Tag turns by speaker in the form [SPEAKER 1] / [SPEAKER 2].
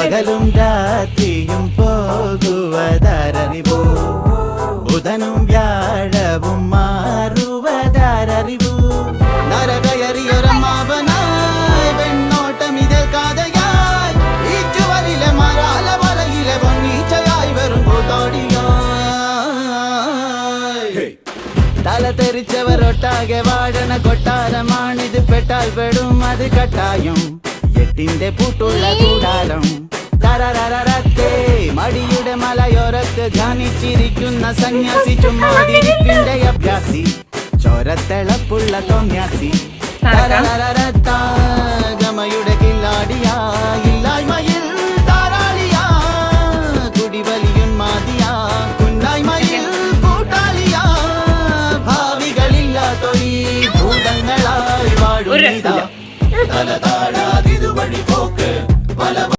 [SPEAKER 1] പകലും രാത്രിയും പോകുവതാരറിവു ബുധനും വ്യാഴവും മാറുവതാരറിവു നരകയറിയൊരമ്മാവനായി വെണ്ണോട്ടം ഇതിൽ കാതയായി ഈ ചുവരിലെ മരാല വലയിലെ പൊന്നീച്ചയായി വരും പൂത്തോടിയായി തല തെറിച്ചവരൊട്ടാകെ വാഴണ കൊട്ടാരമാണിത് പെട്ടാൽ പെടും അത് കട്ടായം എട്ടിന്റെ പൂട്ടുള്ള കൂടാരം തരരരരത്തെ മടിയുടെ മലയോരത്ത് ധ്യാനിച്ചിരിക്കുന്ന സന്യാസി ചുമ്മാതിരിപ്പിന്റെ അഭ്യാസി ചോരത്തിളപ്പുള്ള തോന്യാസി ഗമയുടെ കില്ലാടിയാ ഇല്ലായ്മയിൽ താരാളിയാ കുടിവലിയുന്മാതിയാ കുന്നായ്മയിൽ കൂട്ടാളിയാ ഭാവികളില്ലാത്തൊരു ഭൂതങ്ങളായി വാഴും